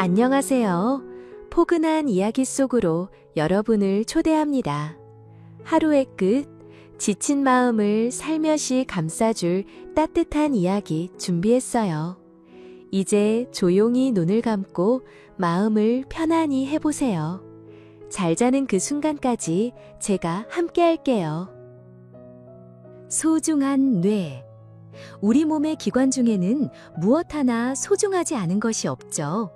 안녕하세요. 포근한 이야기 속으로 여러분을 초대합니다. 하루의 끝, 지친 마음을 살며시 감싸줄 따뜻한 이야기 준비했어요. 이제 조용히 눈을 감고 마음을 편안히 해보세요. 잘 자는 그 순간까지 제가 함께 할게요. 소중한 뇌. 우리 몸의 기관 중에는 무엇 하나 소중하지 않은 것이 없죠.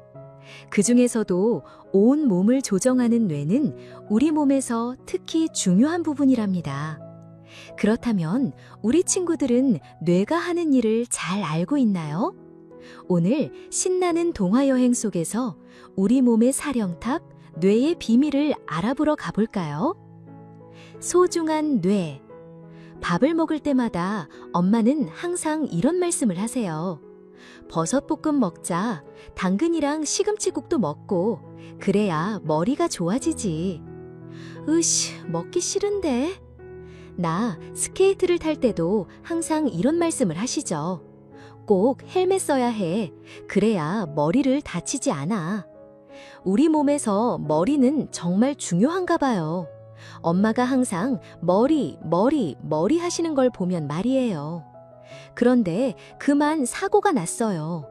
그 중에서도 온 몸을 조정하는 뇌는 우리 몸에서 특히 중요한 부분이랍니다. 그렇다면 우리 친구들은 뇌가 하는 일을 잘 알고 있나요? 오늘 신나는 동화여행 속에서 우리 몸의 사령탑, 뇌의 비밀을 알아보러 가볼까요? 소중한 뇌. 밥을 먹을 때마다 엄마는 항상 이런 말씀을 하세요. 버섯볶음 먹자. 당근이랑 시금치국도 먹고 그래야 머리가 좋아지지. 먹기 싫은데. 나 스케이트를 탈 때도 항상 이런 말씀을 하시죠. 꼭 헬멧 써야 해. 그래야 머리를 다치지 않아. 우리 몸에서 머리는 정말 중요한가 봐요. 엄마가 항상 머리 하시는 걸 보면 말이에요. 그런데 그만 사고가 났어요.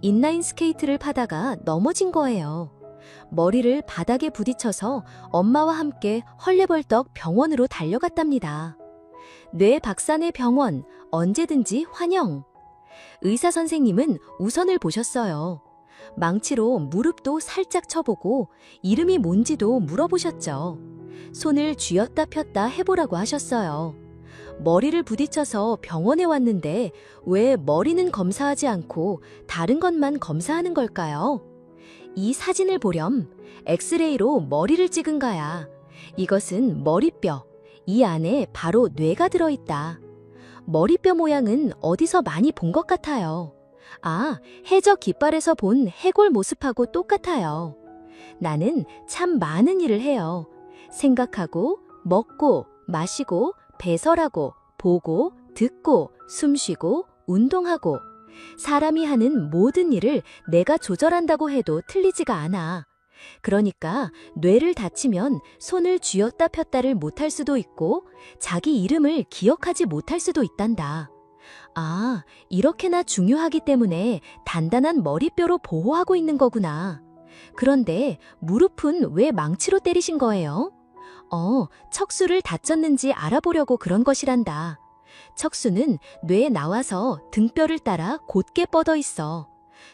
인라인 스케이트를 타다가 넘어진 거예요. 머리를 바닥에 부딪혀서 엄마와 함께 헐레벌떡 병원으로 달려갔답니다. 뇌 박사네 병원, 언제든지 환영. 의사 선생님은 우선을 보셨어요. 망치로 무릎도 살짝 쳐보고 이름이 뭔지도 물어보셨죠. 손을 쥐었다 폈다 해보라고 하셨어요. 머리를 부딪혀서 병원에 왔는데 왜 머리는 검사하지 않고 다른 것만 검사하는 걸까요? 이 사진을 보렴. 엑스레이로 머리를 찍은 거야. 이것은 머리뼈. 이 안에 바로 뇌가 들어있다. 머리뼈 모양은 어디서 많이 본 것 같아요. 해적 깃발에서 본 해골 모습하고 똑같아요. 나는 참 많은 일을 해요. 생각하고, 먹고, 마시고, 배설하고, 보고, 듣고, 숨쉬고, 운동하고. 사람이 하는 모든 일을 내가 조절한다고 해도 틀리지가 않아. 그러니까 뇌를 다치면 손을 쥐었다 폈다를 못할 수도 있고 자기 이름을 기억하지 못할 수도 있단다. 이렇게나 중요하기 때문에 단단한 머리뼈로 보호하고 있는 거구나. 그런데 무릎은 왜 망치로 때리신 거예요? 척수를 다쳤는지 알아보려고 그런 것이란다. 척수는 뇌에 나와서 등뼈를 따라 곧게 뻗어 있어.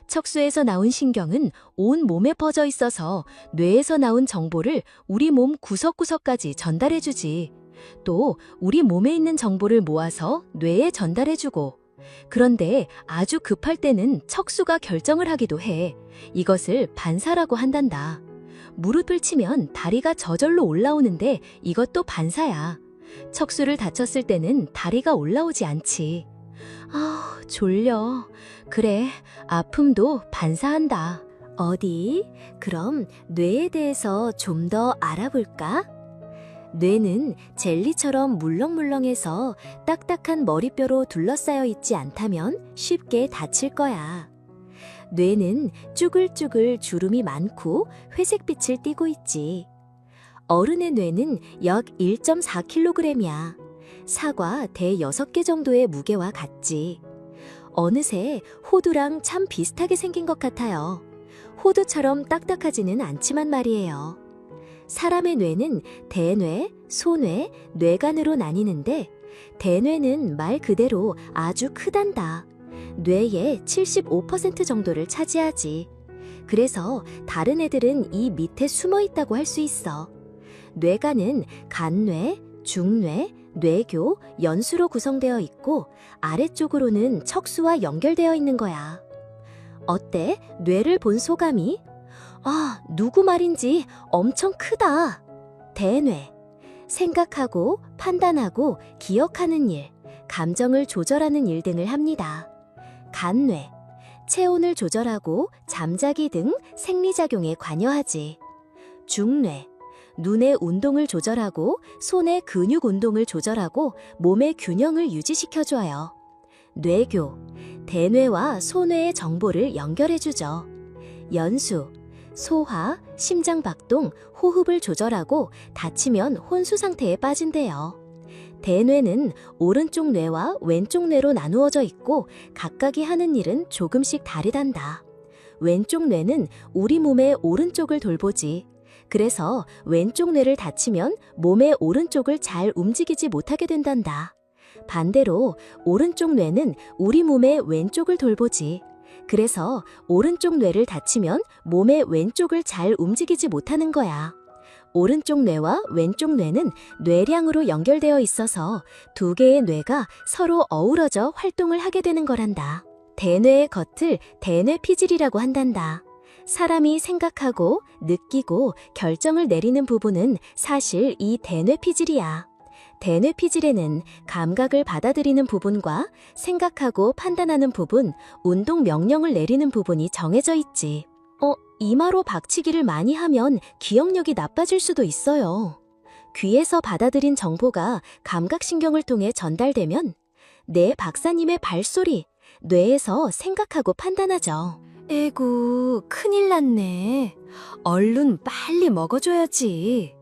척수에서 나온 신경은 온 몸에 퍼져 있어서 뇌에서 나온 정보를 우리 몸 구석구석까지 전달해주지. 또 우리 몸에 있는 정보를 모아서 뇌에 전달해주고. 그런데 아주 급할 때는 척수가 결정을 하기도 해. 이것을 반사라고 한단다. 무릎을 치면 다리가 저절로 올라오는데 이것도 반사야. 척수를 다쳤을 때는 다리가 올라오지 않지. 졸려. 그래, 아픔도 반사한다. 어디? 그럼 뇌에 대해서 좀 더 알아볼까? 뇌는 젤리처럼 물렁물렁해서 딱딱한 머리뼈로 둘러싸여 있지 않다면 쉽게 다칠 거야. 뇌는 쭈글쭈글 주름이 많고 회색빛을 띠고 있지. 어른의 뇌는 약 1.4kg이야. 사과 대 6개 정도의 무게와 같지. 어느새 호두랑 참 비슷하게 생긴 것 같아요. 호두처럼 딱딱하지는 않지만 말이에요. 사람의 뇌는 대뇌, 소뇌, 뇌간으로 나뉘는데 대뇌는 말 그대로 아주 크단다. 뇌의 75% 정도를 차지하지. 그래서 다른 애들은 이 밑에 숨어 있다고 할 수 있어. 뇌간은 간뇌, 중뇌, 뇌교, 연수로 구성되어 있고 아래쪽으로는 척수와 연결되어 있는 거야. 어때? 뇌를 본 소감이? 누구 말인지 엄청 크다. 대뇌. 생각하고, 판단하고, 기억하는 일, 감정을 조절하는 일 등을 합니다. 간뇌. 체온을 조절하고 잠자기 등 생리작용에 관여하지. 중뇌. 눈의 운동을 조절하고 손의 근육 운동을 조절하고 몸의 균형을 유지시켜줘요. 뇌교, 대뇌와 소뇌의 정보를 연결해주죠. 연수, 소화, 심장박동, 호흡을 조절하고 다치면 혼수 상태에 빠진대요. 대뇌는 오른쪽 뇌와 왼쪽 뇌로 나누어져 있고 각각이 하는 일은 조금씩 다르단다. 왼쪽 뇌는 우리 몸의 오른쪽을 돌보지. 그래서 왼쪽 뇌를 다치면 몸의 오른쪽을 잘 움직이지 못하게 된단다. 반대로 오른쪽 뇌는 우리 몸의 왼쪽을 돌보지. 그래서 오른쪽 뇌를 다치면 몸의 왼쪽을 잘 움직이지 못하는 거야. 오른쪽 뇌와 왼쪽 뇌는 뇌량으로 연결되어 있어서 두 개의 뇌가 서로 어우러져 활동을 하게 되는 거란다. 대뇌의 겉을 대뇌피질이라고 한단다. 사람이 생각하고 느끼고 결정을 내리는 부분은 사실 이 대뇌피질이야. 대뇌피질에는 감각을 받아들이는 부분과 생각하고 판단하는 부분, 운동 명령을 내리는 부분이 정해져 있지. 이마로 박치기를 많이 하면 기억력이 나빠질 수도 있어요. 귀에서 받아들인 정보가 감각신경을 통해 전달되면 내 박사님의 발소리, 뇌에서 생각하고 판단하죠. 에구, 큰일 났네. 얼른 빨리 먹어줘야지.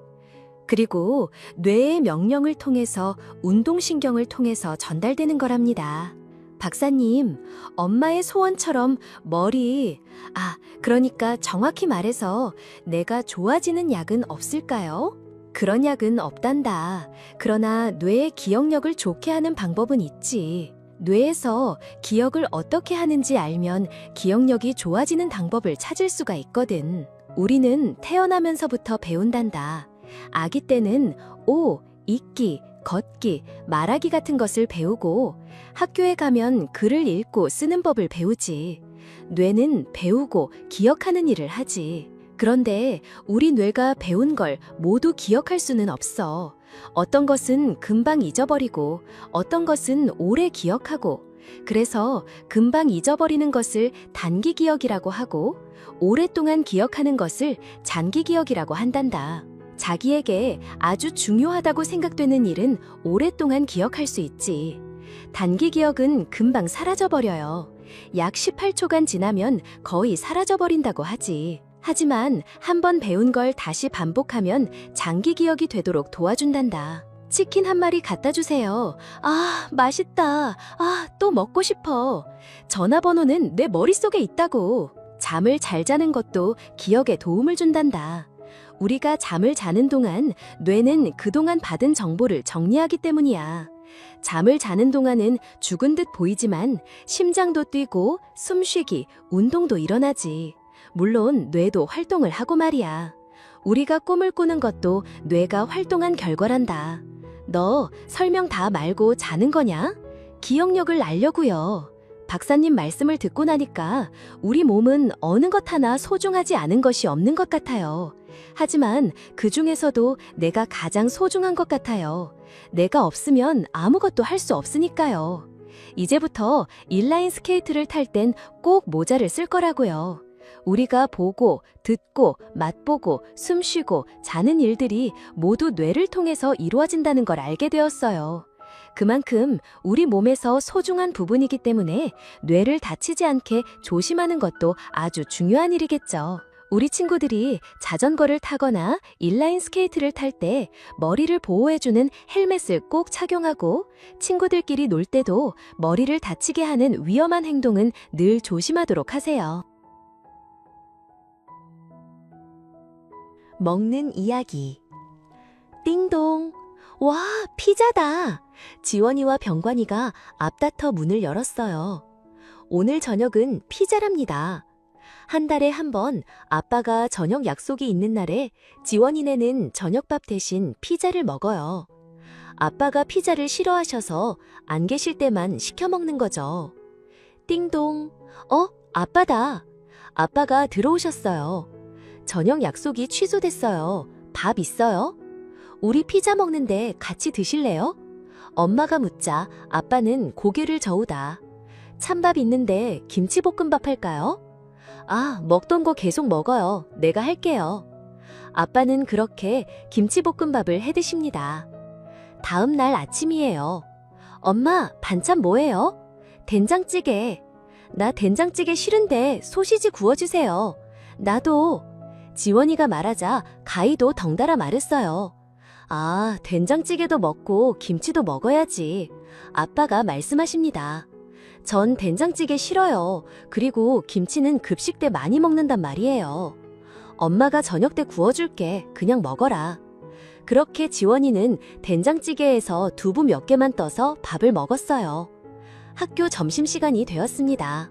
그리고 뇌의 명령을 통해서 운동신경을 통해서 전달되는 거랍니다. 박사님, 엄마의 소원처럼 그러니까 정확히 말해서 내가 좋아지는 약은 없을까요? 그런 약은 없단다. 그러나 뇌의 기억력을 좋게 하는 방법은 있지. 뇌에서 기억을 어떻게 하는지 알면 기억력이 좋아지는 방법을 찾을 수가 있거든. 우리는 태어나면서부터 배운단다. 아기 때는 읽기, 걷기, 말하기 같은 것을 배우고 학교에 가면 글을 읽고 쓰는 법을 배우지. 뇌는 배우고 기억하는 일을 하지. 그런데 우리 뇌가 배운 걸 모두 기억할 수는 없어. 어떤 것은 금방 잊어버리고 어떤 것은 오래 기억하고, 그래서 금방 잊어버리는 것을 단기 기억이라고 하고 오랫동안 기억하는 것을 장기 기억이라고 한단다. 자기에게 아주 중요하다고 생각되는 일은 오랫동안 기억할 수 있지. 단기 기억은 금방 사라져버려요. 약 18초간 지나면 거의 사라져버린다고 하지. 하지만 한번 배운 걸 다시 반복하면 장기 기억이 되도록 도와준단다. 치킨 한 마리 갖다 주세요. 맛있다. 또 먹고 싶어. 전화번호는 내 머릿속에 있다고. 잠을 잘 자는 것도 기억에 도움을 준단다. 우리가 잠을 자는 동안 뇌는 그동안 받은 정보를 정리하기 때문이야. 잠을 자는 동안은 죽은 듯 보이지만 심장도 뛰고 숨쉬기, 운동도 일어나지. 물론 뇌도 활동을 하고 말이야. 우리가 꿈을 꾸는 것도 뇌가 활동한 결과란다. 너 설명 다 말고 자는 거냐? 기억력을 날려고요. 박사님 말씀을 듣고 나니까 우리 몸은 어느 것 하나 소중하지 않은 것이 없는 것 같아요. 하지만 그 중에서도 내가 가장 소중한 것 같아요. 내가 없으면 아무것도 할 수 없으니까요. 이제부터 인라인 스케이트를 탈 땐 꼭 모자를 쓸 거라고요. 우리가 보고, 듣고, 맛보고, 숨쉬고, 자는 일들이 모두 뇌를 통해서 이루어진다는 걸 알게 되었어요. 그만큼 우리 몸에서 소중한 부분이기 때문에 뇌를 다치지 않게 조심하는 것도 아주 중요한 일이겠죠. 우리 친구들이 자전거를 타거나 인라인 스케이트를 탈 때 머리를 보호해주는 헬멧을 꼭 착용하고, 친구들끼리 놀 때도 머리를 다치게 하는 위험한 행동은 늘 조심하도록 하세요. 먹는 이야기. 띵동. 와, 피자다. 지원이와 병관이가 앞다퉈 문을 열었어요. 오늘 저녁은 피자랍니다. 한 달에 한 번 아빠가 저녁 약속이 있는 날에 지원이네는 저녁밥 대신 피자를 먹어요. 아빠가 피자를 싫어하셔서 안 계실 때만 시켜 먹는 거죠. 띵동. 아빠다. 아빠가 들어오셨어요. 저녁 약속이 취소됐어요. 밥 있어요? 우리 피자 먹는데 같이 드실래요? 엄마가 묻자 아빠는 고개를 저으다. 찬밥 있는데 김치볶음밥 할까요? 먹던 거 계속 먹어요. 내가 할게요. 아빠는 그렇게 김치볶음밥을 해 드십니다. 다음 날 아침이에요. 엄마, 반찬 뭐예요? 된장찌개. 나 된장찌개 싫은데 소시지 구워주세요. 나도. 지원이가 말하자 가희도 덩달아 말했어요. 아, 된장찌개도 먹고 김치도 먹어야지. 아빠가 말씀하십니다. 전 된장찌개 싫어요. 그리고 김치는 급식 때 많이 먹는단 말이에요. 엄마가 저녁 때 구워줄게. 그냥 먹어라. 그렇게 지원이는 된장찌개에서 두부 몇 개만 떠서 밥을 먹었어요. 학교 점심시간이 되었습니다.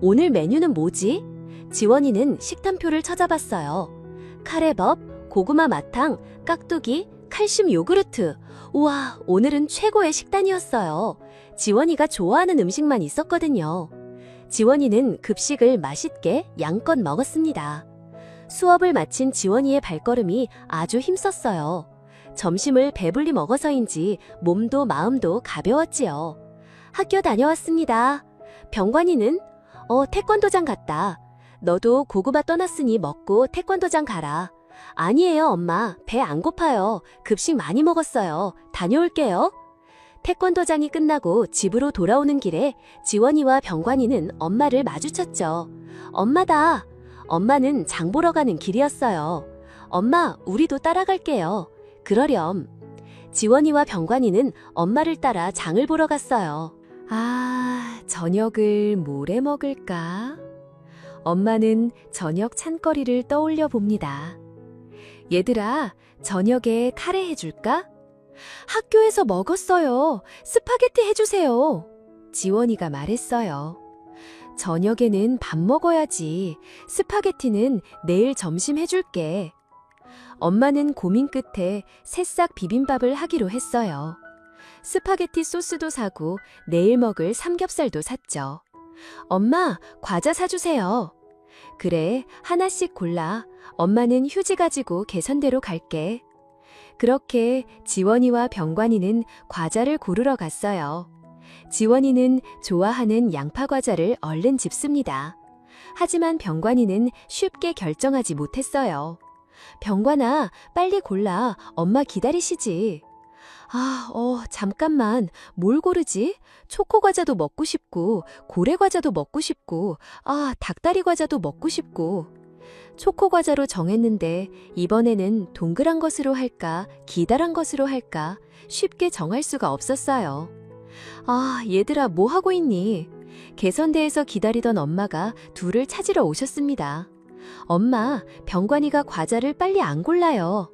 오늘 메뉴는 뭐지? 지원이는 식단표를 찾아봤어요. 카레밥, 고구마 마탕, 깍두기, 칼슘 요구르트. 우와, 오늘은 최고의 식단이었어요. 지원이가 좋아하는 음식만 있었거든요. 지원이는 급식을 맛있게 양껏 먹었습니다. 수업을 마친 지원이의 발걸음이 아주 힘썼어요. 점심을 배불리 먹어서인지 몸도 마음도 가벼웠지요. 학교 다녀왔습니다. 병관이는 태권도장 갔다. 너도 고구마 떠났으니 먹고 태권도장 가라. 아니에요, 엄마. 배 안 고파요. 급식 많이 먹었어요. 다녀올게요. 태권도장이 끝나고 집으로 돌아오는 길에 지원이와 병관이는 엄마를 마주쳤죠. 엄마다. 엄마는 장 보러 가는 길이었어요. 엄마, 우리도 따라갈게요. 그러렴. 지원이와 병관이는 엄마를 따라 장을 보러 갔어요. 아, 저녁을 뭐래 먹을까? 엄마는 저녁 찬거리를 떠올려 봅니다. 얘들아, 저녁에 카레 해줄까? 학교에서 먹었어요. 스파게티 해주세요. 지원이가 말했어요. 저녁에는 밥 먹어야지. 스파게티는 내일 점심 해줄게. 엄마는 고민 끝에 새싹 비빔밥을 하기로 했어요. 스파게티 소스도 사고 내일 먹을 삼겹살도 샀죠. 엄마, 과자 사주세요. 그래, 하나씩 골라. 엄마는 휴지 가지고 계산대로 갈게. 그렇게 지원이와 병관이는 과자를 고르러 갔어요. 지원이는 좋아하는 양파 과자를 얼른 집습니다. 하지만 병관이는 쉽게 결정하지 못했어요. 병관아, 빨리 골라. 엄마 기다리시지. 잠깐만. 뭘 고르지? 초코 과자도 먹고 싶고, 고래 과자도 먹고 싶고, 닭다리 과자도 먹고 싶고. 초코 과자로 정했는데 이번에는 동그란 것으로 할까, 기다란 것으로 할까 쉽게 정할 수가 없었어요. 얘들아, 뭐 하고 있니? 개선대에서 기다리던 엄마가 둘을 찾으러 오셨습니다. 엄마, 병관이가 과자를 빨리 안 골라요.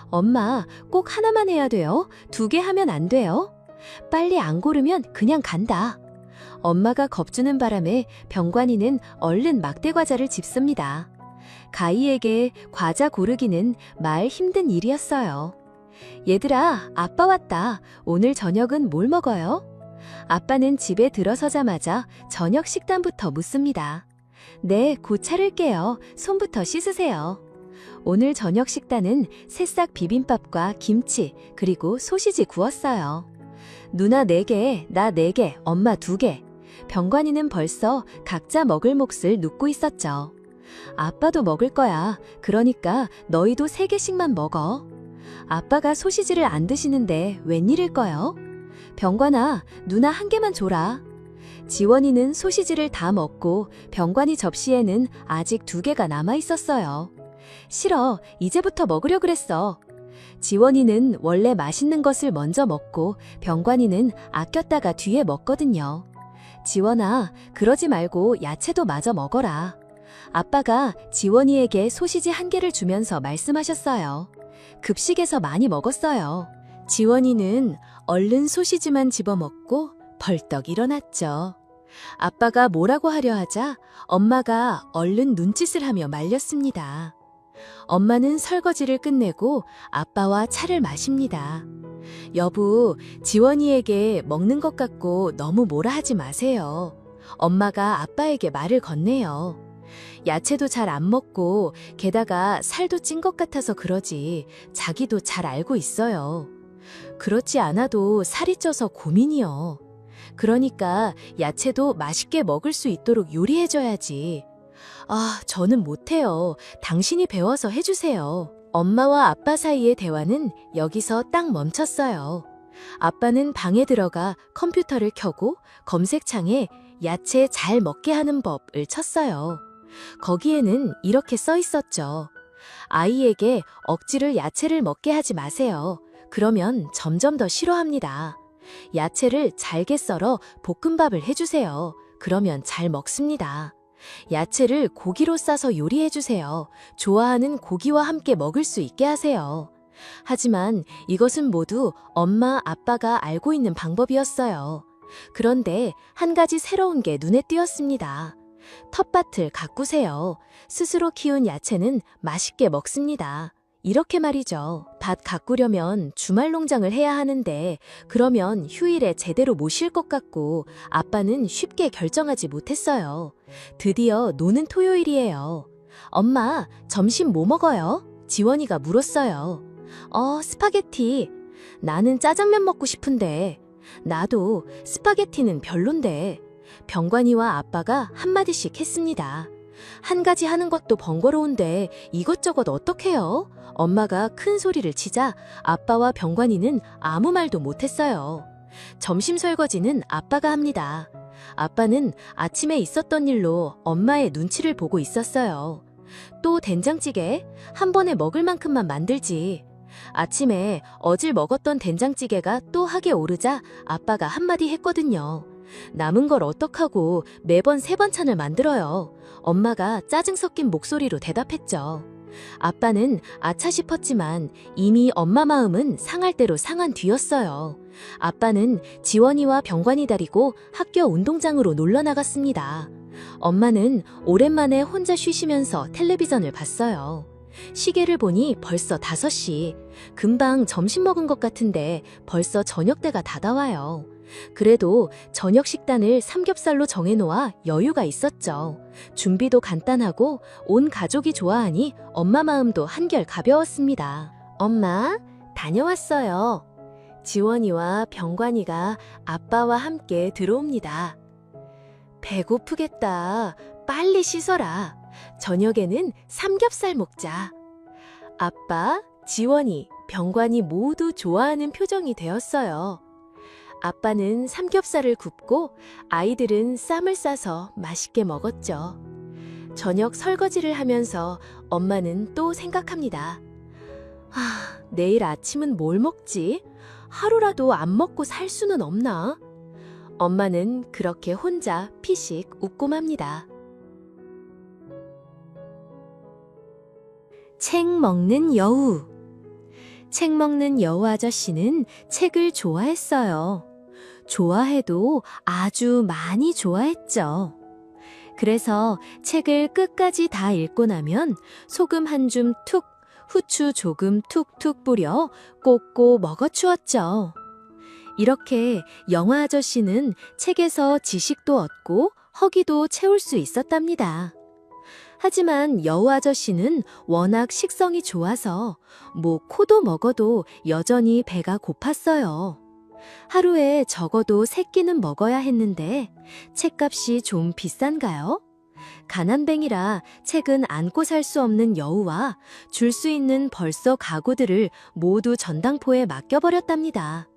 엄마, 꼭 하나만 해야 돼요? 2개 하면 안 돼요? 빨리 안 고르면 그냥 간다. 엄마가 겁주는 바람에 병관이는 얼른 막대 과자를 집습니다. 가희에게 과자 고르기는 말 힘든 일이었어요. 얘들아, 아빠 왔다. 오늘 저녁은 뭘 먹어요? 아빠는 집에 들어서자마자 저녁 식단부터 묻습니다. 네, 곧 차릴게요. 손부터 씻으세요. 오늘 저녁 식단은 새싹 비빔밥과 김치, 그리고 소시지 구웠어요. 누나 4개, 나 4개, 엄마 2개. 병관이는 벌써 각자 먹을 몫을 눕고 있었죠. 아빠도 먹을 거야. 그러니까 너희도 3개씩만 먹어. 아빠가 소시지를 안 드시는데 웬일일까요? 병관아, 누나 1개만 줘라. 지원이는 소시지를 다 먹고 병관이 접시에는 아직 2개가 남아 있었어요. 싫어, 이제부터 먹으려 그랬어. 지원이는 원래 맛있는 것을 먼저 먹고 병관이는 아꼈다가 뒤에 먹거든요. 지원아, 그러지 말고 야채도 마저 먹어라. 아빠가 지원이에게 소시지 1개를 주면서 말씀하셨어요. 급식에서 많이 먹었어요. 지원이는 얼른 소시지만 집어먹고 벌떡 일어났죠. 아빠가 뭐라고 하려 하자 엄마가 얼른 눈짓을 하며 말렸습니다. 엄마는 설거지를 끝내고 아빠와 차를 마십니다. 여보, 지원이에게 먹는 것 같고 너무 뭐라 하지 마세요. 엄마가 아빠에게 말을 건네요. 야채도 잘 안 먹고 게다가 살도 찐 것 같아서 그러지 자기도 잘 알고 있어요. 그렇지 않아도 살이 쪄서 고민이요. 그러니까 야채도 맛있게 먹을 수 있도록 요리해줘야지. 저는 못해요. 당신이 배워서 해주세요. 엄마와 아빠 사이의 대화는 여기서 딱 멈췄어요. 아빠는 방에 들어가 컴퓨터를 켜고 검색창에 야채 잘 먹게 하는 법을 쳤어요. 거기에는 이렇게 써 있었죠. 아이에게 억지를 야채를 먹게 하지 마세요. 그러면 점점 더 싫어합니다. 야채를 잘게 썰어 볶음밥을 해주세요. 그러면 잘 먹습니다. 야채를 고기로 싸서 요리해주세요. 좋아하는 고기와 함께 먹을 수 있게 하세요. 하지만 이것은 모두 엄마, 아빠가 알고 있는 방법이었어요. 그런데 한 가지 새로운 게 눈에 띄었습니다. 텃밭을 가꾸세요. 스스로 키운 야채는 맛있게 먹습니다. 이렇게 말이죠. 밭 가꾸려면 주말 농장을 해야 하는데 그러면 휴일에 제대로 못 쉴 것 같고 아빠는 쉽게 결정하지 못했어요. 드디어 노는 토요일이에요. 엄마, 점심 뭐 먹어요? 지원이가 물었어요. 스파게티. 나는 짜장면 먹고 싶은데. 나도 스파게티는 별론데. 병관이와 아빠가 한마디씩 했습니다. 한 가지 하는 것도 번거로운데 이것저것 어떡해요? 엄마가 큰 소리를 치자 아빠와 병관이는 아무 말도 못했어요. 점심 설거지는 아빠가 합니다. 아빠는 아침에 있었던 일로 엄마의 눈치를 보고 있었어요. 또 된장찌개? 한 번에 먹을 만큼만 만들지. 아침에 어질 먹었던 된장찌개가 또 하게 오르자 아빠가 한마디 했거든요. 남은 걸 어떡하고 매번 3번찬을 만들어요. 엄마가 짜증 섞인 목소리로 대답했죠. 아빠는 아차 싶었지만 이미 엄마 마음은 상할 대로 상한 뒤였어요. 아빠는 지원이와 병관이 다리고 학교 운동장으로 놀러 나갔습니다. 엄마는 오랜만에 혼자 쉬시면서 텔레비전을 봤어요. 시계를 보니 벌써 5시. 금방 점심 먹은 것 같은데 벌써 저녁 때가 다가와요. 그래도 저녁 식단을 삼겹살로 정해놓아 여유가 있었죠. 준비도 간단하고 온 가족이 좋아하니 엄마 마음도 한결 가벼웠습니다. 엄마, 다녀왔어요. 지원이와 병관이가 아빠와 함께 들어옵니다. 배고프겠다. 빨리 씻어라. 저녁에는 삼겹살 먹자. 아빠, 지원이, 병관이 모두 좋아하는 표정이 되었어요. 아빠는 삼겹살을 굽고 아이들은 쌈을 싸서 맛있게 먹었죠. 저녁 설거지를 하면서 엄마는 또 생각합니다. 내일 아침은 뭘 먹지? 하루라도 안 먹고 살 수는 없나? 엄마는 그렇게 혼자 피식 웃고 맙니다. 책 먹는 여우. 책 먹는 여우 아저씨는 책을 좋아했어요. 좋아해도 아주 많이 좋아했죠. 그래서 책을 끝까지 다 읽고 나면 소금 한 줌 툭, 후추 조금 툭툭 뿌려 꼭꼭 먹어치웠죠. 이렇게 영화 아저씨는 책에서 지식도 얻고 허기도 채울 수 있었답니다. 하지만 여우 아저씨는 워낙 식성이 좋아서 코도 먹어도 여전히 배가 고팠어요. 하루에 적어도 3끼는 먹어야 했는데 책값이 좀 비싼가요? 가난뱅이라 책은 안고 살 수 없는 여우와 줄 수 있는 벌써 가구들을 모두 전당포에 맡겨버렸답니다.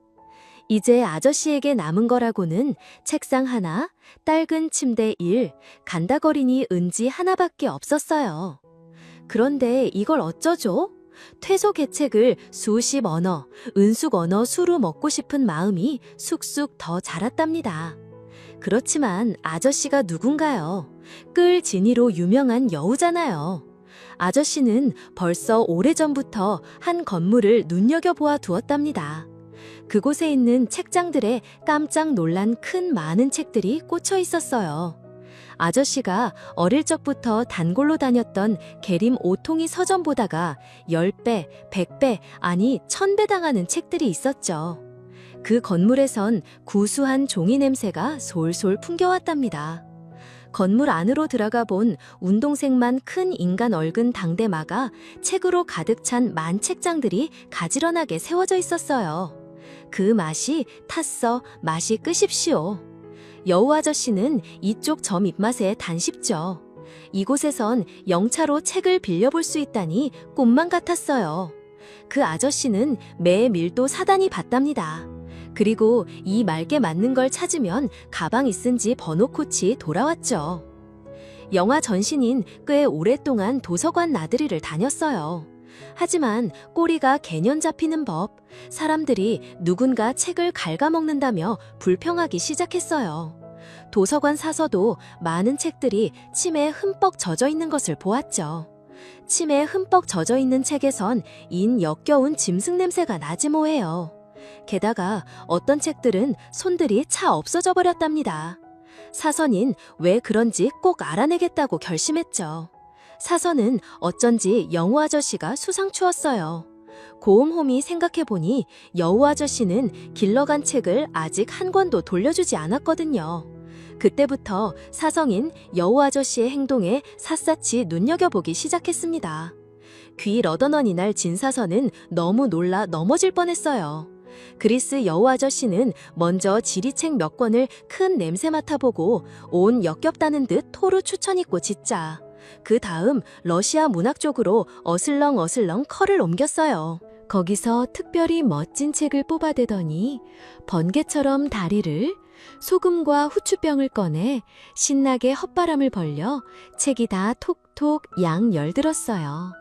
이제 아저씨에게 남은 거라고는 책상 하나, 낡은 침대 1, 간다거리니 은지 하나밖에 없었어요. 그런데 이걸 어쩌죠? 퇴소개책을 수십 언어, 은숙 언어 수로 먹고 싶은 마음이 쑥쑥 더 자랐답니다. 그렇지만 아저씨가 누군가요? 끌 지니로 유명한 여우잖아요. 아저씨는 벌써 오래전부터 한 건물을 눈여겨보아 두었답니다. 그곳에 있는 책장들에 깜짝 놀란 큰 많은 책들이 꽂혀 있었어요. 아저씨가 어릴 적부터 단골로 다녔던 계림 5통이 서점 보다가 10배, 100배, 아니 1000배 당하는 책들이 있었죠. 그 건물에선 구수한 종이 냄새가 솔솔 풍겨왔답니다. 건물 안으로 들어가 본 운동색만 큰 인간 얼근 당대마가 책으로 가득 찬 만책장들이 가지런하게 세워져 있었어요. 그 맛이 탔어 맛이 끄십시오. 여우 아저씨는 이쪽 점 입맛에 단쉽죠. 이곳에선 영차로 책을 빌려볼 수 있다니 꿈만 같았어요. 그 아저씨는 매 밀도 사단이 봤답니다. 그리고 이 말게 맞는 걸 찾으면 가방 있은지 번호 코치 돌아왔죠. 영화 전신인 꽤 오랫동안 도서관 나들이를 다녔어요. 하지만 꼬리가 개년 잡히는 법, 사람들이 누군가 책을 갉아먹는다며 불평하기 시작했어요. 도서관 사서도 많은 책들이 침에 흠뻑 젖어 있는 것을 보았죠. 침에 흠뻑 젖어 있는 책에선 역겨운 짐승 냄새가 나지 뭐예요. 게다가 어떤 책들은 손들이 차 없어져 버렸답니다. 사선인 왜 그런지 꼭 알아내겠다고 결심했죠. 사선은 어쩐지 여우 아저씨가 수상추었어요. 고음홈이 생각해보니 여우 아저씨는 길러간 책을 아직 한 권도 돌려주지 않았거든요. 그때부터 사성인 여우 아저씨의 행동에 샅샅이 눈여겨보기 시작했습니다. 귀 러더넌 이날 진사선은 너무 놀라 넘어질 뻔했어요. 그리스 여우 아저씨는 먼저 지리책 몇 권을 큰 냄새 맡아보고 온 역겹다는 듯 토로 추천있고 짓자. 그 다음 러시아 문학 쪽으로 어슬렁어슬렁 컬을 옮겼어요. 거기서 특별히 멋진 책을 뽑아대더니 번개처럼 다리를, 소금과 후추병을 꺼내 신나게 헛바람을 벌려 책이 다 톡톡 양 열들었어요.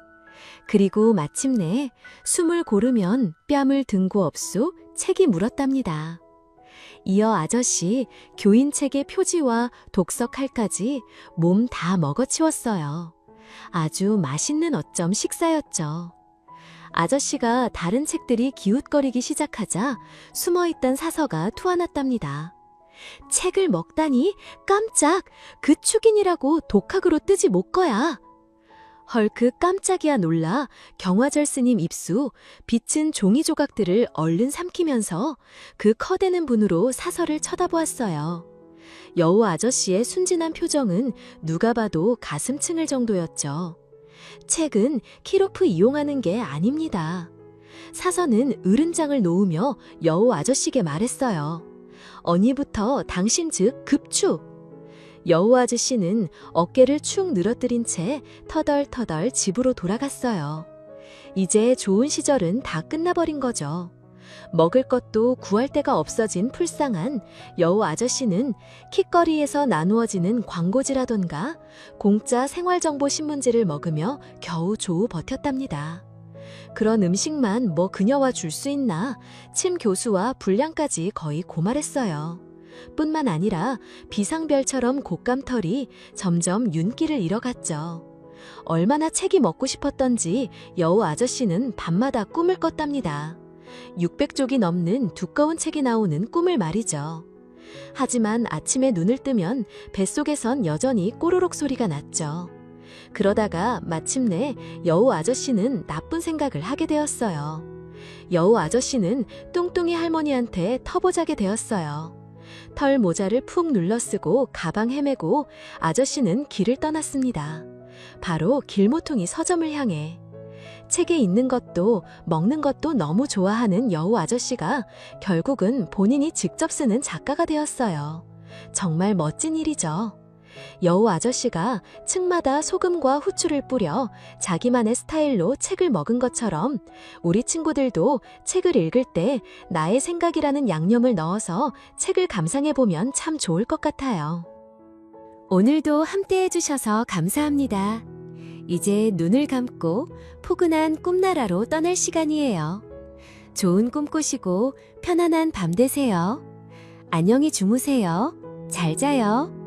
그리고 마침내 숨을 고르면 뺨을 등고 없수 책이 물었답니다. 이어 아저씨 교인책의 표지와 독서 칼까지 몸 다 먹어치웠어요. 아주 맛있는 어쩜 식사였죠. 아저씨가 다른 책들이 기웃거리기 시작하자 숨어있던 사서가 토하났답니다. 책을 먹다니 깜짝, 그 축인이라고 독학으로 뜨지 못 거야. 헐크 깜짝이야 놀라 경화절 스님 입수 빛은 종이 조각들을 얼른 삼키면서 그 커대는 분으로 사서를 쳐다보았어요. 여우 아저씨의 순진한 표정은 누가 봐도 가슴 층을 정도였죠. 책은 키로프 이용하는 게 아닙니다. 사서는 으른장을 놓으며 여우 아저씨에게 말했어요. 언니부터 당신 즉 급추. 여우 아저씨는 어깨를 축 늘어뜨린 채 터덜터덜 집으로 돌아갔어요. 이제 좋은 시절은 다 끝나버린 거죠. 먹을 것도 구할 데가 없어진 풀상한 여우 아저씨는 킥거리에서 나누어지는 광고지라던가 공짜 생활정보 신문지를 먹으며 겨우 조우 버텼답니다. 그런 음식만 뭐 그녀와 줄 수 있나 침 교수와 분량까지 거의 고말했어요. 뿐만 아니라 비상별처럼 곶감털이 점점 윤기를 잃어갔죠. 얼마나 책이 먹고 싶었던지 여우 아저씨는 밤마다 꿈을 꿨답니다. 600쪽이 넘는 두꺼운 책이 나오는 꿈을 말이죠. 하지만 아침에 눈을 뜨면 뱃속에선 여전히 꼬르륵 소리가 났죠. 그러다가 마침내 여우 아저씨는 나쁜 생각을 하게 되었어요. 여우 아저씨는 뚱뚱이 할머니한테 터보자게 되었어요. 털 모자를 푹 눌러쓰고 가방 헤매고 아저씨는 길을 떠났습니다. 바로 길모퉁이 서점을 향해. 책에 있는 것도 먹는 것도 너무 좋아하는 여우 아저씨가 결국은 본인이 직접 쓰는 작가가 되었어요. 정말 멋진 일이죠. 여우 아저씨가 층마다 소금과 후추를 뿌려 자기만의 스타일로 책을 먹은 것처럼 우리 친구들도 책을 읽을 때 나의 생각이라는 양념을 넣어서 책을 감상해보면 참 좋을 것 같아요. 오늘도 함께 해주셔서 감사합니다. 이제 눈을 감고 포근한 꿈나라로 떠날 시간이에요. 좋은 꿈 꾸시고 편안한 밤 되세요. 안녕히 주무세요. 잘 자요.